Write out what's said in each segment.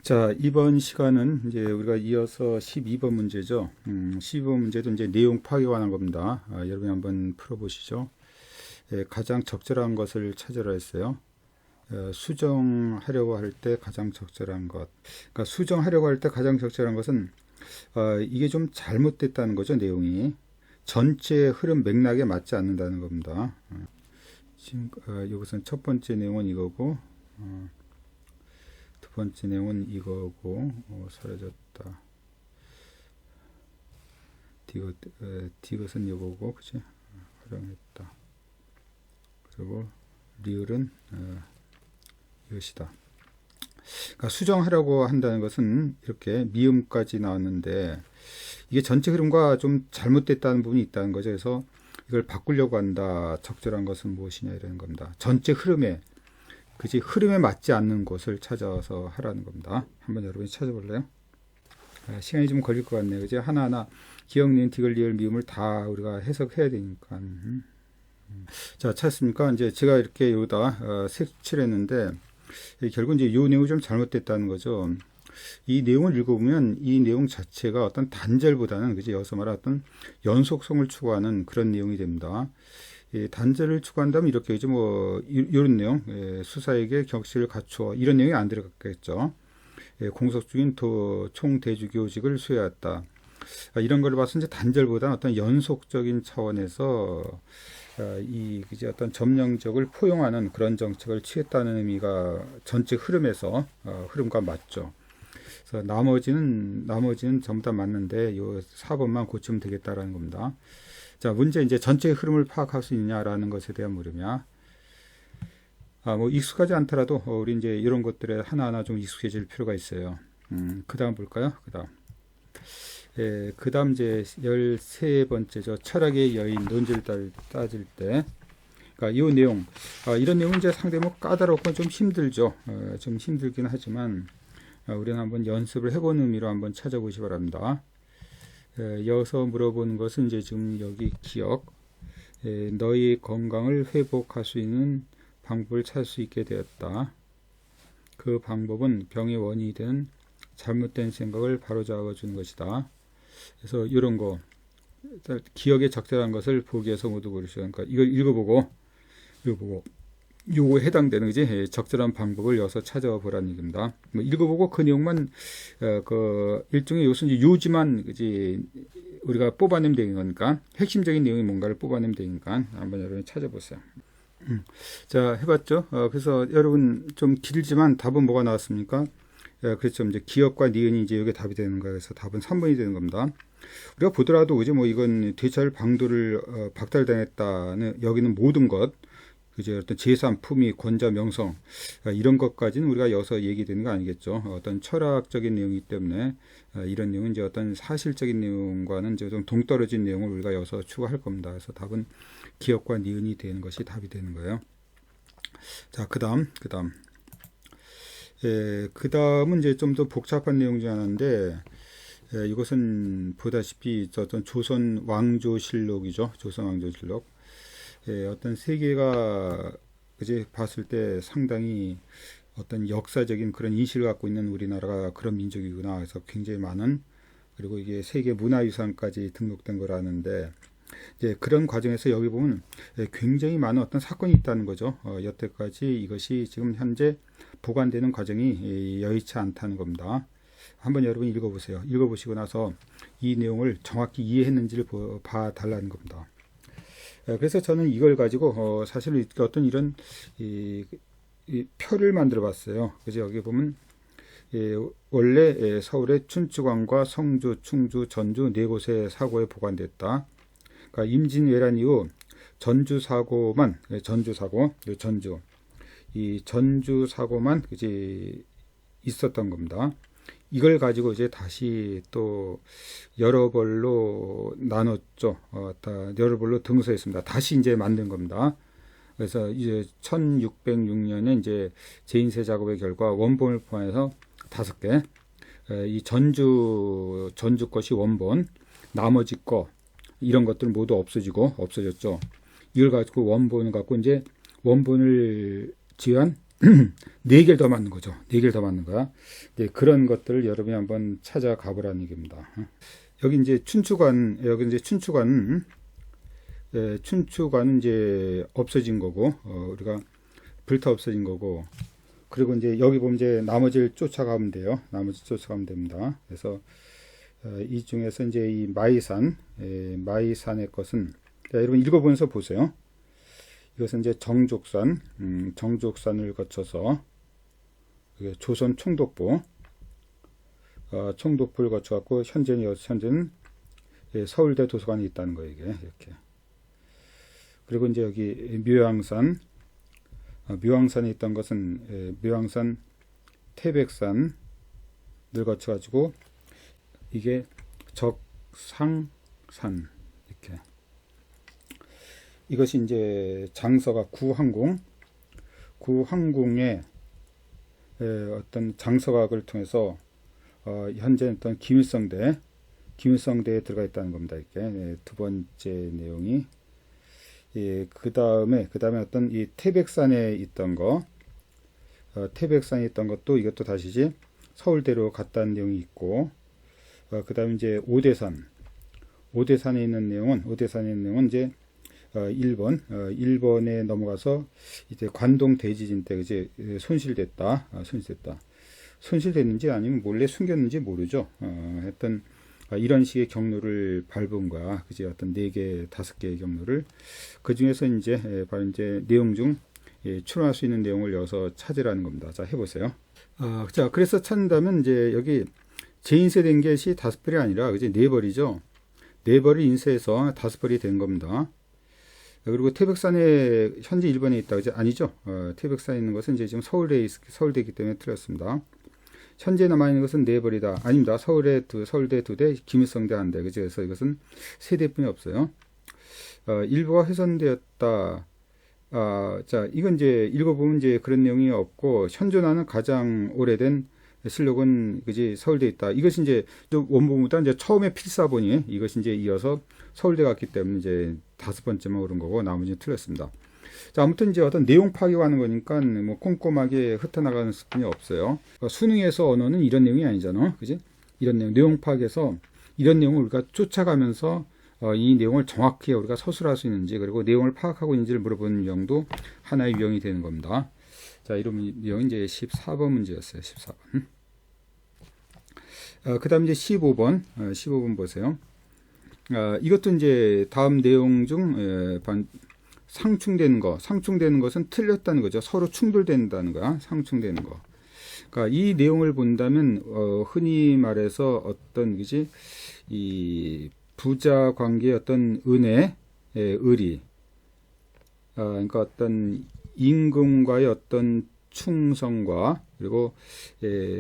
자, 이번 시간은 이제 우리가 이어서 12번 문제죠. 12번 문제도 이제 내용 파악에 관한 겁니다. 여러분이 한번 풀어보시죠. 가장 적절한 것을 찾으라 했어요. 수정하려고 할 때 가장 적절한 것. 그러니까 수정하려고 할 때 가장 적절한 것은 이게 좀 잘못됐다는 거죠, 내용이. 전체 흐름 맥락에 맞지 않는다는 겁니다. 지금 여기서는 첫 번째 내용은 이거고, 두 번째 내용은 이거고, 사라졌다. 디귿은 이거고, 그치? 활용했다. 그리고 리을은 이것이다. 그러니까 수정하려고 한다는 것은 이렇게 미음까지 나왔는데 이게 전체 흐름과 좀 잘못됐다는 부분이 있다는 거죠. 그래서 이걸 바꾸려고 한다. 적절한 것은 무엇이냐 이라는 겁니다. 전체 흐름에 흐름에 맞지 않는 곳을 찾아서 하라는 겁니다. 한번 여러분이 찾아볼래요? 시간이 좀 걸릴 것 같네요. 이제 하나하나 기역, 니은, 디귿, 리을, 미음을 다 우리가 해석해야 되니까. 자, 찾았습니까? 이제 제가 이렇게 여기다 색칠했는데 결국 이제 이 내용이 좀 잘못됐다는 거죠. 이 내용을 읽어보면 이 내용 자체가 어떤 단절보다는 그지 여기서 말한 어떤 연속성을 추구하는 그런 내용이 됩니다. 단절을 추구한다면 이렇게 이제 이런 내용, 수사에게 격식을 갖추어 이런 내용이 안 들어갔겠죠. 공석 중인 총대주교직을 수여했다. 이런 걸 봐서 이제 단절보다는 어떤 연속적인 차원에서 이제 어떤 점령적을 포용하는 그런 정책을 취했다는 의미가 전체 흐름에서 흐름과 맞죠. 그래서 나머지는 전부 다 맞는데 요 4번만 고치면 되겠다라는 겁니다. 자, 문제 이제 전체 흐름을 파악할 수 있냐라는 것에 대한 물음이야. 익숙하지 않더라도 우리 이제 이런 것들에 하나하나 좀 익숙해질 필요가 있어요. 그 다음 볼까요? 그 다음 이제 13번째죠. 철학의 여인 논지를 따질 때. 그러니까 이 내용, 이런 내용은 이제 상당히 까다롭고 좀 힘들죠. 좀 힘들긴 하지만, 우리는 한번 연습을 해보는 의미로 한번 찾아보시 기 바랍니다. 여기서 물어보는 것은 이제 지금 여기 기억, 너희 건강을 회복할 수 있는 방법을 찾을 수 있게 되었다. 그 방법은 병의 원인이 된 잘못된 생각을 바로잡아 주는 것이다. 그래서 이런 거 기억에 적절한 것을 보기에서 모두 고르시오. 그러니까 이걸 읽어보고 요거 해당되는 거지 적절한 방법을 여기서 찾아보라는 얘기입니다. 읽어보고 그 내용만 그 일종의 요지만 그지 우리가 뽑아내면 되는 거니까 핵심적인 내용이 뭔가를 뽑아내면 되니까 한번 여러분이 찾아보세요. 자, 해봤죠? 그래서 여러분 좀 길지만 답은 뭐가 나왔습니까? 그렇죠. 이제 기역과 니은이 이제 여기 답이 되는 거예요. 그래서 답은 3번이 되는 겁니다. 우리가 보더라도 이제 이건 되찰 방도를 박탈당했다는 여기는 모든 것, 그죠? 어떤 재산, 품위, 권자, 명성 이런 것까지는 우리가 여기서 얘기되는 거 아니겠죠? 어떤 철학적인 내용이기 때문에 이런 내용은 이제 어떤 사실적인 내용과는 이제 좀 동떨어진 내용을 우리가 여기서 추구할 겁니다. 그래서 답은 기역과 니은이 되는 것이 답이 되는 거예요. 자, 그다음은 이제 좀 더 복잡한 내용 중 하나인데, 이것은 보다시피 어떤 조선 왕조실록이죠. 조선 왕조실록. 어떤 세계가 이제 봤을 때 상당히 어떤 역사적인 그런 인식을 갖고 있는 우리나라가 그런 민족이구나. 그래서 굉장히 많은, 그리고 이게 세계 문화유산까지 등록된 거라는데, 이제 그런 과정에서 여기 보면 굉장히 많은 어떤 사건이 있다는 거죠. 여태까지 이것이 지금 현재 보관되는 과정이 여의치 않다는 겁니다. 한번 여러분이 읽어보세요. 읽어보시고 나서 이 내용을 정확히 이해했는지를 봐달라는 겁니다. 그래서 저는 이걸 가지고 사실 어떤 이런 이 표를 만들어 봤어요. 그래서 여기 보면 원래 서울의 춘추관과 성주, 충주, 전주 네 곳의 사고에 보관됐다. 그러니까 임진왜란 이후 전주 사고만 이 전주 사고만 이제 있었던 겁니다. 이걸 가지고 이제 다시 또 여러 벌로 나눴죠. 여러 벌로 등서했습니다. 다시 이제 만든 겁니다. 그래서 이제 1606년에 이제 재인쇄 작업의 결과 원본을 포함해서 5개, 이 전주 것이 원본, 나머지 거 이런 것들은 모두 없어졌죠. 이걸 가지고 원본을 갖고 이제 원본을 지한 네 개를 더 맞는 거죠. 네 개를 더 맞는 거야. 네, 그런 것들을 여러분이 한번 찾아가 보라는 얘기입니다. 여기 이제 춘추관, 춘추관은 이제 없어진 거고, 우리가 불타 없어진 거고, 그리고 이제 여기 보면 이제 나머지를 쫓아가면 돼요. 나머지 쫓아가면 됩니다. 그래서 이 중에서 이제 이 마이산의 것은, 자, 여러분 읽어보면서 보세요. 이것은 이제 정족산을 거쳐서 조선 총독부, 총독부를 거쳐갖고 현재는 서울대 도서관이 있다는 거예요. 이게 이렇게. 그리고 이제 여기 묘황산에 있던 것은 묘황산 태백산을 거쳐가지고 이게 적상산 이렇게. 이것이 이제 장서가 구항공의 어떤 장서각을 통해서 현재 어떤 김일성대에 들어가 있다는 겁니다. 이렇게 두 번째 내용이. 그 다음에 어떤 이 태백산에 있던 것도 이것도 다시지 서울대로 갔다는 내용이 있고, 그 다음에 이제 오대산에 있는 내용은 이제 일본에 넘어가서 이제 관동 대지진 때 이제 손실됐다. 손실됐는지 아니면 몰래 숨겼는지 모르죠. 하여튼 이런 식의 경로를 밟은 거야. 그지? 어떤 4개, 5개의 경로를. 그 중에서 이제 바로 이제 내용 중 추론할 수 있는 내용을 여기서 찾으라는 겁니다. 자, 해보세요. 자, 그래서 찾는다면 이제 여기 재인쇄된 것이 5벌이 아니라 그지? 4벌이죠. 4벌을 인쇄해서 5벌이 된 겁니다. 그리고 태백산에 현재 일본에 있다. 그지? 아니죠. 태백산에 있는 것은 이제 지금 서울대이기 때문에 틀렸습니다. 현재 남아있는 것은 4벌이다. 아닙니다. 서울대 2대, 김일성대 1대. 그죠? 그래서 이것은 3대뿐이 없어요. 일부가 훼손되었다. 자, 이건 이제 읽어보면 이제 그런 내용이 없고, 현존하는 가장 오래된 실록은 그지 서울대에 있다. 이것이 이제 원본보다 이제 처음에 필사본이 이것이 이제 이어서 서울대 갔기 때문에 이제 5번째만 옳은 거고 나머지는 틀렸습니다. 자, 아무튼 이제 어떤 내용 파악하는 거니까 뭐 꼼꼼하게 흩어나가는 수준이 없어요. 그러니까 수능에서 언어는 이런 내용이 아니잖아. 그지? 이런 내용 파악해서 이런 내용을 우리가 쫓아가면서 이 내용을 정확히 우리가 서술할 수 있는지, 그리고 내용을 파악하고 있는지를 물어보는 유형도 하나의 유형이 되는 겁니다. 자, 이런 유형이 이제 14번 문제였어요. 14번. 그 다음 이제 15번 보세요. 이것도 이제 다음 내용 중 상충되는 것은 틀렸다는 거죠. 서로 충돌된다는 거야. 상충되는 거. 그러니까 이 내용을 본다면 흔히 말해서 어떤 그지 이 부자 관계의 어떤 의리, 그러니까 어떤 임금과의 어떤 충성과 그리고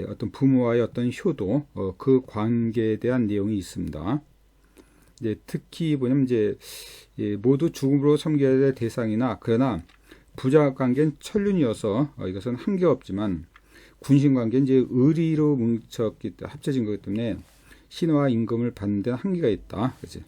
어떤 부모와의 어떤 효도, 그 관계에 대한 내용이 있습니다. 이제 특히 뭐냐면 이제 모두 죽음으로 섬겨야 될 대상이나, 그러나 부자 관계는 천륜이어서 이것은 한계 없지만 군신 관계는 이제 의리로 합쳐진 거기 때문에 신화와 임금을 받는 데는 한계가 있다. 그치?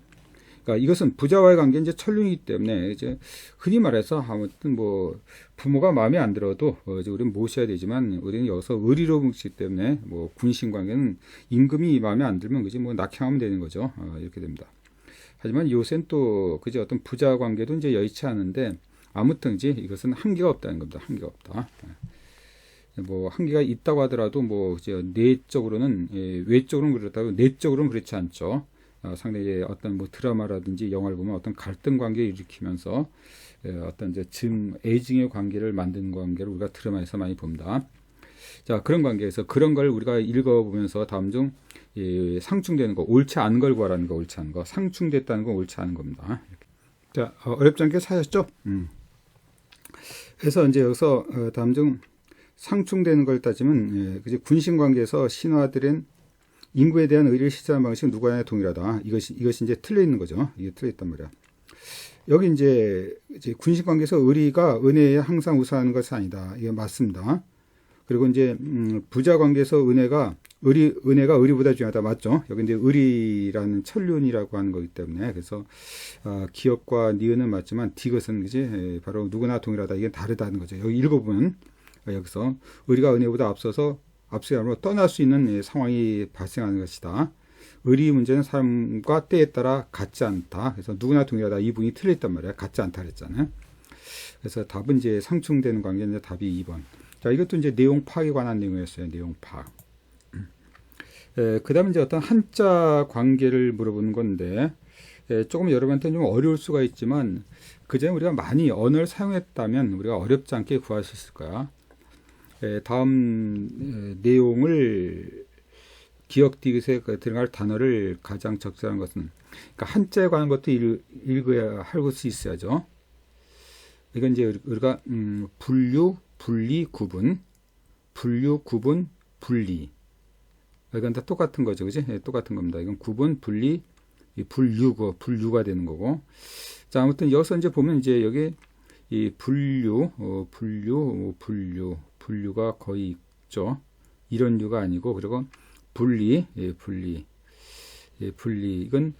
그러니까 이것은 부자와의 관계는 이제 천륜이기 때문에 이제 흔히 말해서 아무튼 뭐 부모가 마음에 안 들어도 이제 우리는 모셔야 되지만 우리는 여기서 의리로 뭉치기 때문에 뭐 군신 관계는 임금이 마음에 안 들면 그지 뭐 낙향하면 되는 거죠. 이렇게 됩니다. 하지만 요새는 또 그지 어떤 부자 관계도 이제 여의치 않은데 아무튼 이제 이것은 한계가 없다는 겁니다. 한계가 없다. 뭐 한계가 있다고 하더라도 뭐 이제 내적으로는 외적으로는 그렇다고 내적으로는 그렇지 않죠. 상당히 어떤 뭐 드라마라든지 영화를 보면 어떤 갈등 관계를 일으키면서 어떤 이제 애증의 관계를 만드는 관계를 우리가 드라마에서 많이 봅니다. 자, 그런 관계에서 그런 걸 우리가 읽어보면서 다음 중 상충되는 거, 옳지 않은 걸 구하라는 거, 옳지 않은 거, 상충됐다는 건 옳지 않은 겁니다. 자, 어렵지 않게 사셨죠? 그래서 이제 여기서 다음 중 상충되는 걸 따지면 그지 군신 관계에서 신하들은 인구에 대한 의리를 실천하는 방식은 누구나 동일하다. 이것이 이제 틀려 있는 거죠. 이게 틀려 있단 말이야. 여기 이제 군신 관계에서 의리가 은혜에 항상 우선하는 것은 아니다. 이게 맞습니다. 그리고 이제 부자 관계에서 은혜가 의리보다 중요하다. 맞죠? 여기 이제 의리라는 천륜이라고 하는 거기 때문에 그래서 기업과 니은은 맞지만 디귿은 그지 바로 누구나 동일하다. 이게 다르다는 거죠. 여기 읽어보면 여기서 의리가 은혜보다 앞서서 떠날 수 있는 상황이 발생하는 것이다. 의리 문제는 사람과 때에 따라 같지 않다. 그래서 누구나 동일하다. 이 부분이 틀렸단 말이야. 같지 않다 그랬잖아요. 그래서 답은 이제 상충되는 관계인데 답이 2번. 자, 이것도 이제 내용 파악에 관한 내용이었어요. 내용 파악. 그 다음에 이제 어떤 한자 관계를 물어보는 건데, 조금 여러분한테는 좀 어려울 수가 있지만, 그전에 우리가 많이 언어를 사용했다면 우리가 어렵지 않게 구할 수 있을 거야. 다음 내용을 기억 디귿에 들어갈 단어를 가장 적절한 것은, 그러니까 한자에 관한 것도 읽어야 할 수 있어야죠. 이건 이제 우리가 분류, 분리, 구분, 분류, 구분, 분리. 이건 다 똑같은 거죠, 그지? 똑같은 겁니다. 이건 구분, 분리, 분류가 되는 거고. 자, 아무튼 여기서 이제 보면 이제 여기 이 분류가 거의 있죠. 이런 류가 아니고, 그리고 분리. 이건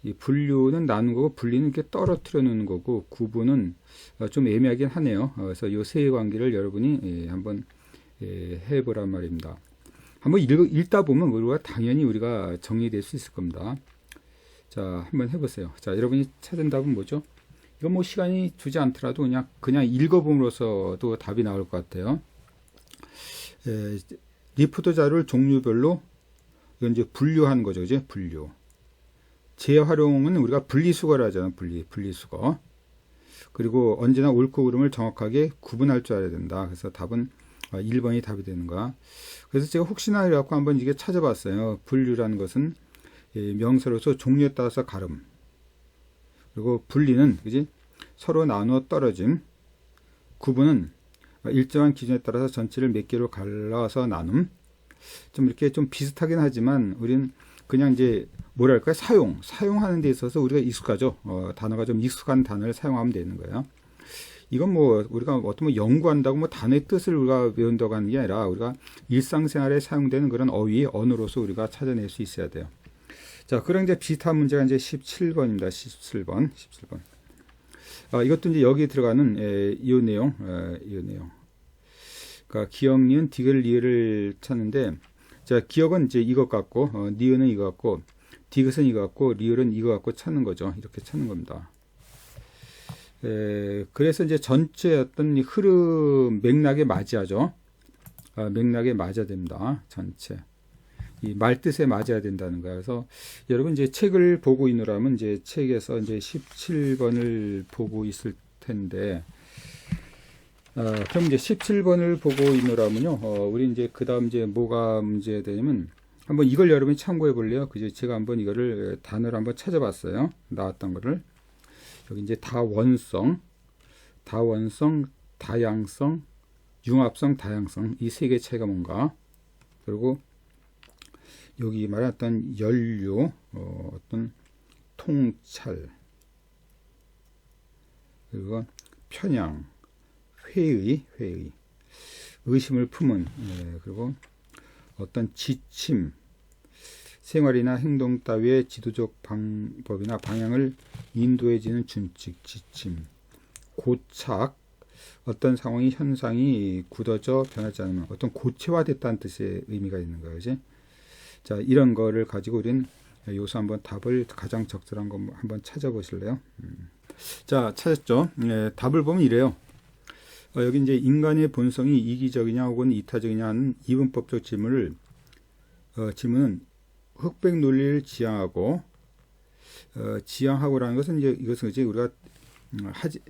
이 분류는 나누는 거고, 분리는 이렇게 떨어뜨려 놓는 거고, 구분은 좀 애매하긴 하네요. 그래서 이 세 관계를 여러분이 한번 해보란 말입니다. 한번 읽다 보면 당연히 우리가 정리될 수 있을 겁니다. 자, 한번 해보세요. 자, 여러분이 찾은 답은 뭐죠? 이건 뭐 시간이 주지 않더라도 그냥 읽어봄으로써도 답이 나올 것 같아요. 리포트 자료를 종류별로 이건 이제 분류하는 거죠, 그죠? 분류. 재활용은 우리가 분리수거를 하잖아요. 분리수거. 그리고 언제나 옳고 그름을 정확하게 구분할 줄 알아야 된다. 그래서 답은 1번이 답이 되는 거야. 그래서 제가 혹시나 해갖고 한번 이게 찾아봤어요. 분류라는 것은 명사로서 종류에 따라서 가름. 그리고 분리는 그지? 서로 나누어 떨어짐. 구분은 일정한 기준에 따라서 전체를 몇 개로 갈라서 나눔. 좀 이렇게 좀 비슷하긴 하지만 우리는 그냥 이제 뭐랄까요? 사용하는 데 있어서 우리가 익숙하죠. 단어가 좀 익숙한 단어를 사용하면 되는 거예요. 이건 뭐 우리가 어떤 연구한다고 뭐 단어의 뜻을 우리가 외운다고 하는 게 아니라 우리가 일상생활에 사용되는 그런 언어로서 우리가 찾아낼 수 있어야 돼요. 자, 그런 이제 비슷한 문제가 이제 17번입니다. 17번. 이것도 이제 여기 들어가는 이 내용. 그러니까 기억, 니은, 디귿, 리을을 찾는데, 자, 기억은 이제 이것 같고, 니은은 이것 같고, 디귿은 이것 같고, 리을은 이것 같고 찾는 거죠. 이렇게 찾는 겁니다. 그래서 이제 전체 어떤 흐름 맥락에 맞이하죠. 맥락에 맞아야 됩니다. 전체. 이 말뜻에 맞아야 된다는 거예요. 그래서 여러분 이제 책을 보고 있느라면 이제 책에서 이제 17번을 보고 있을 텐데, 그럼 이제 17번을 보고 있느라면요, 우리 이제 그 다음 이제 뭐가 문제가 되냐면, 한번 이걸 여러분이 참고해 볼래요? 그죠? 제가 한번 이거를 단어를 한번 찾아봤어요. 나왔던 거를. 여기 이제 다원성, 다양성, 융합성, 다양성. 이 세 개의 차이가 뭔가. 그리고 여기 말했던 연료, 어떤 통찰, 그리고 편향, 회의, 의심을 품은, 그리고 어떤 지침, 생활이나 행동 따위의 지도적 방법이나 방향을 인도해지는 준칙, 지침, 고착, 어떤 상황이 현상이 굳어져 변하지 않으면 어떤 고체화됐다는 뜻의 의미가 있는 거예요. 그치? 자, 이런 거를 가지고 우리는 여기서 한번 답을 가장 적절한 거 한번 찾아보실래요? 자, 찾았죠? 답을 보면 이래요. 여기 이제 인간의 본성이 이기적이냐 혹은 이타적이냐 하는 이분법적 질문은 흑백 논리를 지향하고라는 것은 이것은 이제 우리가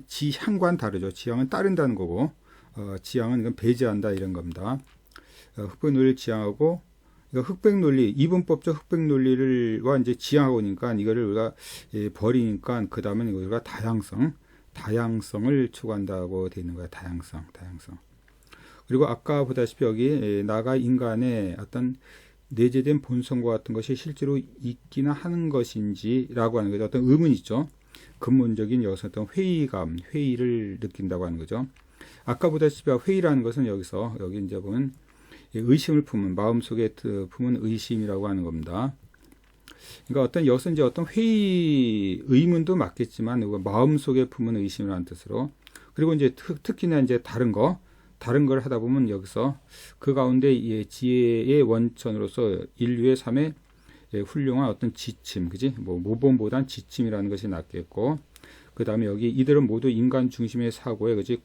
지향과는 다르죠. 지향은 따른다는 거고, 지향은 이건 배제한다 이런 겁니다. 흑백 논리를 지향하고, 흑백 논리, 이분법적 흑백 논리를과 이제 지향하고니까 이거를 우리가 버리니까 그 다음에 우리가 다양성을 추구한다고 되어 있는 거야. 다양성. 그리고 아까 보다시피 여기 나가 인간의 어떤 내재된 본성과 같은 것이 실제로 있기나 하는 것인지라고 하는 거죠. 어떤 의문이 있죠. 근본적인 여기서 어떤 회의를 느낀다고 하는 거죠. 아까 보다시피 회의라는 것은 여기 이제 보면 의심을 품은, 마음속에 품은 의심이라고 하는 겁니다. 그러니까 여기서 이제 어떤 의문도 맞겠지만, 마음속에 품은 의심이라는 뜻으로. 그리고 이제 특히나 이제 다른 거, 다른 걸 하다 보면 여기서 그 가운데 지혜의 원천으로서 인류의 삶에 훌륭한 어떤 지침, 그지? 뭐 모범보단 지침이라는 것이 낫겠고, 그 다음에 여기 이들은 모두 인간 중심의 사고에 그지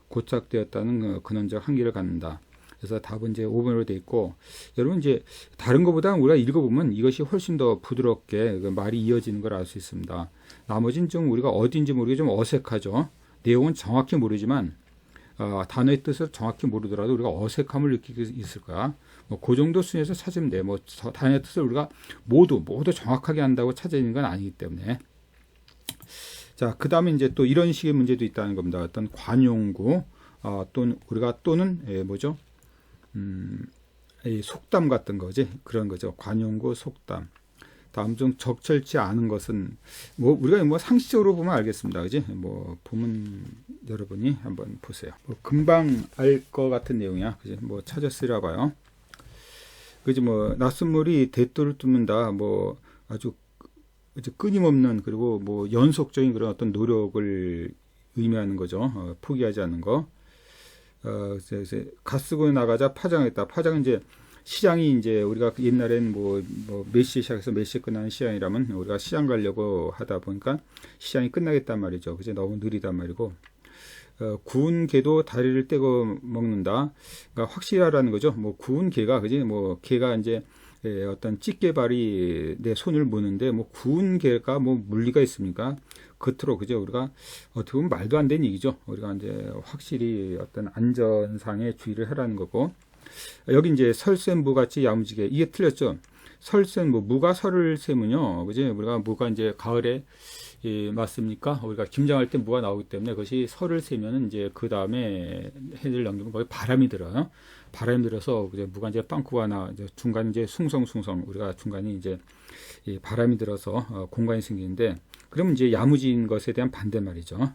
고착되었다는 근원적 한계를 갖는다. 그래서 답은 이제 5번으로 돼 있고, 여러분 이제 다른 것보다 우리가 읽어보면 이것이 훨씬 더 부드럽게 말이 이어지는 걸 알 수 있습니다. 나머지는 좀 우리가 어딘지 모르게 좀 어색하죠. 내용은 정확히 모르지만 단어의 뜻을 정확히 모르더라도 우리가 어색함을 느끼고 있을 거야. 뭐 그 정도 순위에서 찾으면 돼. 뭐 단어의 뜻을 우리가 모두 정확하게 한다고 찾아내는 건 아니기 때문에. 자, 그 다음에 이제 또 이런 식의 문제도 있다는 겁니다. 어떤 관용구, 또는 뭐죠? 이 속담 같은 거지. 그런 거죠. 관용구, 속담. 다음 중 적절치 않은 것은 뭐 우리가 뭐 상식적으로 보면 알겠습니다. 그지? 뭐 보면 여러분이 한번 보세요. 뭐 금방 알 것 같은 내용이야. 그지? 뭐 찾았으라 봐요. 그지? 뭐 낯선물이 대도를 뚫는다. 뭐 아주 끊임없는 그리고 뭐 연속적인 그런 어떤 노력을 의미하는 거죠. 포기하지 않는 거. 갓 쓰고 나가자 파장했다. 파장은 이제 시장이 이제 우리가 옛날엔 뭐 몇 시에 시작해서 몇 시에 끝나는 시장이라면 우리가 시장 가려고 하다 보니까 시장이 끝나겠단 말이죠. 그죠? 너무 느리단 말이고. 구운 개도 다리를 떼고 먹는다. 그러니까 확실하라는 거죠. 뭐 구운 개가 그지? 뭐 개가 이제 어떤 찌개발이 내 손을 무는데 뭐 구운 개가 뭐 물리가 있습니까? 겉으로 그죠? 우리가 어떻게 보면 말도 안 되는 얘기죠. 우리가 이제 확실히 어떤 안전상의 주의를 하라는 거고. 여기 이제 설센무 같이 야무지게 이게 틀렸죠. 설센무 무가 설을 세면요, 그지? 우리가 무가 이제 가을에 맞습니까? 우리가 김장할 때 무가 나오기 때문에 그것이 설을 세면은 이제 그 다음에 해를 넘기면 거기 바람이 들어요. 바람이 들어서 이제 무가 이제 빵꾸가 나 이제 중간 이제 숭성숭성 우리가 중간이 이제 바람이 들어서 공간이 생기는데 그러면 이제 야무진 것에 대한 반대말이죠.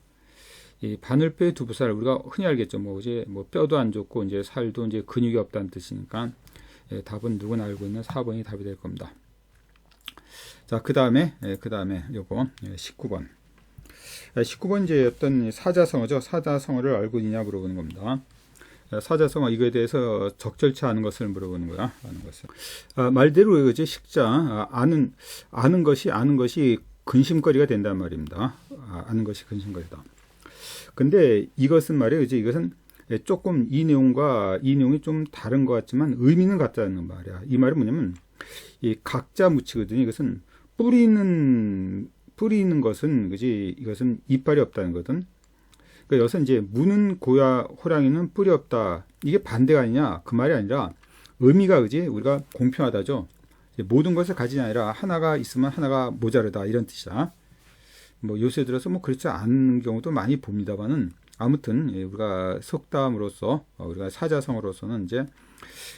이 바늘뼈의 두부살 우리가 흔히 알겠죠. 뭐 이제 뭐 뼈도 안 좋고 이제 살도 이제 근육이 없다는 뜻이니까 답은 누구나 알고 있는 4번이 답이 될 겁니다. 자, 그 다음에 요거 19번. 19번 이제 어떤 사자성어죠. 사자성어를 알고 있냐 물어보는 겁니다. 사자성어 이거에 대해서 적절치 않은 것을 물어보는 거야. 아는 것을. 말대로 이제 식자 아는 것이 근심거리가 된단 말입니다. 아는 것이 근심거리다. 근데 이것은 말이에요. 이것은 조금 이 내용이 좀 다른 것 같지만 의미는 같다는 말이야. 이 말은 뭐냐면 이 각자 묻히거든요. 이것은 뿌리는 것은 그지 이것은 이빨이 없다는 거든. 그러니까 여기서 이제 무는 호랑이는 뿔이 없다. 이게 반대가 아니냐 그 말이 아니라 의미가 그지 우리가 공평하다죠. 모든 것을 가지지 아니라 하나가 있으면 하나가 모자르다 이런 뜻이다. 뭐 요새 들어서 뭐 그렇지 않은 경우도 많이 봅니다만은 아무튼 우리가 속담으로서 우리가 사자성어로서는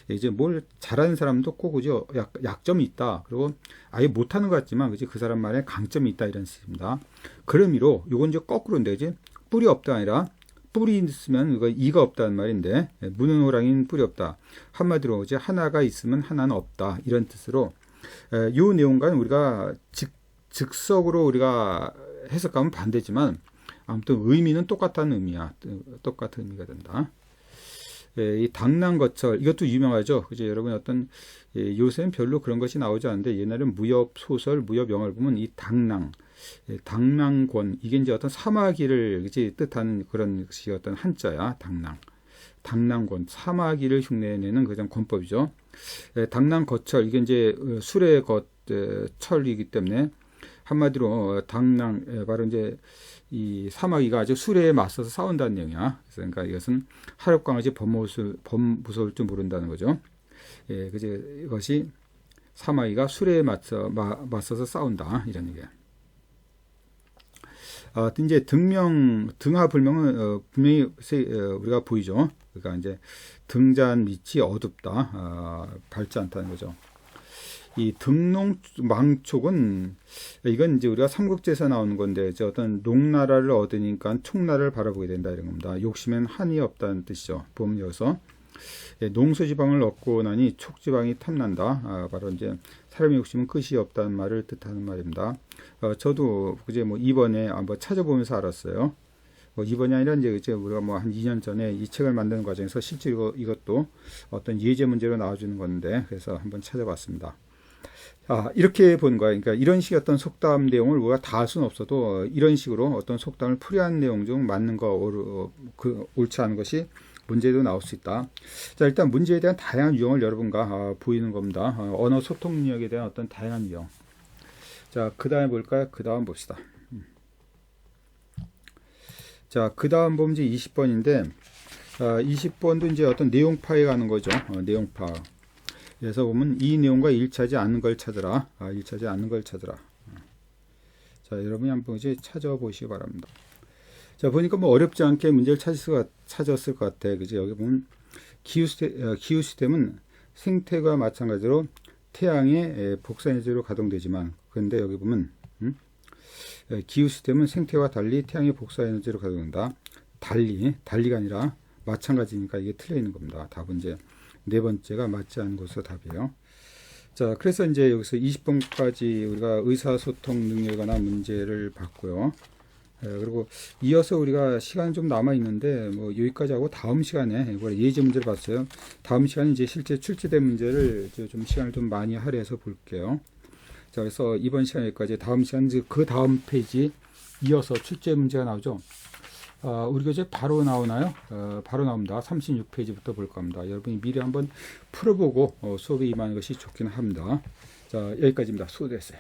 이제 뭘 잘하는 사람도 꼭 그죠 약점이 있다. 그리고 아예 못하는 것 같지만 그지 그 사람만의 강점이 있다 이런 뜻입니다. 그런 의미로 요건 이제 거꾸로인데 이제 뿔이 없다 아니라 뿔이 있으면 이거 이가 없다는 말인데 무는 호랑이는 뿔이 없다. 한마디로 이제 하나가 있으면 하나는 없다 이런 뜻으로 이 내용과는 우리가 즉석으로 우리가 해석하면 반대지만 아무튼 의미는 똑같은 의미야. 똑같은 의미가 된다. 이 당랑거철 이것도 유명하죠. 그죠? 여러분 어떤 요새는 별로 그런 것이 나오지 않는데 옛날엔 무협 소설, 무협 영화를 보면 이 당랑권 이게 이제 어떤 사마귀를 그치 뜻하는 그런 것이 어떤 한자야. 당랑권 사마귀를 흉내내는 그런 권법이죠. 당랑거철 이게 이제 술의 철이기 때문에 한마디로 바로 이제 이 사마귀가 아주 술에 맞서서 싸운다는 내용이야. 그러니까 이것은 하룻강아지 범무서울 줄 모른다는 거죠. 그제 이것이 사마귀가 술에 맞서서 싸운다 이런 얘기야. 이제 등하불명은 분명히 우리가 보이죠. 그러니까 이제 등잔 밑이 어둡다, 밝지 않다는 거죠. 이 등농망촉은 이건 이제 우리가 삼국지에서 나오는 건데 이제 어떤 농나라를 얻으니까 총나라를 바라보게 된다 이런 겁니다. 욕심엔 한이 없다는 뜻이죠. 보면 여기서 농수지방을 얻고 나니 촉지방이 탐난다. 바로 이제 사람의 욕심은 끝이 없다는 말을 뜻하는 말입니다. 저도 그제 뭐 이번에 한번 찾아보면서 알았어요. 이번이 아니라 이제 우리가 뭐 한 2년 전에 이 책을 만드는 과정에서 실제로 이것도 어떤 예제 문제로 나와주는 건데, 그래서 한번 찾아봤습니다. 이렇게 보는 거예요. 그러니까 이런 식의 어떤 속담 내용을 우리가 다 할 수는 없어도 이런 식으로 어떤 속담을 풀이하는 내용 중 맞는 거, 옳지 않은 것이 문제도 나올 수 있다. 자, 일단 문제에 대한 다양한 유형을 여러분과 보이는 겁니다. 언어 소통 능력에 대한 어떤 다양한 유형. 자, 그 다음에 볼까요? 그 다음 봅시다. 자, 그 다음 보면 이제 20번인데, 20번도 이제 어떤 내용 파악에 가는 거죠. 내용 파악. 그래서 보면 이 내용과 일치하지 않는 걸 찾으라. 일치하지 않는 걸 찾으라. 자, 여러분이 한번 이제 찾아보시기 바랍니다. 자, 보니까 뭐 어렵지 않게 문제를 찾았을 것 같아. 그죠? 여기 보면 기후 시스템은 생태과 마찬가지로 태양의 복사 에너지로 가동되지만, 그런데 여기 보면 기후 시스템은 생태와 달리 태양의 복사 에너지로 가동된다. 달리가 아니라 마찬가지니까 이게 틀려 있는 겁니다. 답은 이제 네 번째가 맞지 않은 것으로 답이에요. 자, 그래서 이제 여기서 20번까지 우리가 의사소통 능력에 관한 문제를 봤고요. 그리고 이어서 우리가 시간 좀 남아 있는데 뭐 여기까지 하고 다음 시간에 이번에 예제 문제를 봤어요. 다음 시간에 이제 실제 출제된 문제를 좀 시간을 좀 많이 할애해서 볼게요. 자, 그래서 이번 시간 여기까지, 다음 시간 그 다음 페이지 이어서 출제 문제가 나오죠. 우리 교재 바로 나오나요? 바로 나옵니다. 36페이지부터 볼 겁니다. 여러분이 미리 한번 풀어보고 수업에 임하는 것이 좋긴 합니다. 자, 여기까지입니다. 수고했어요.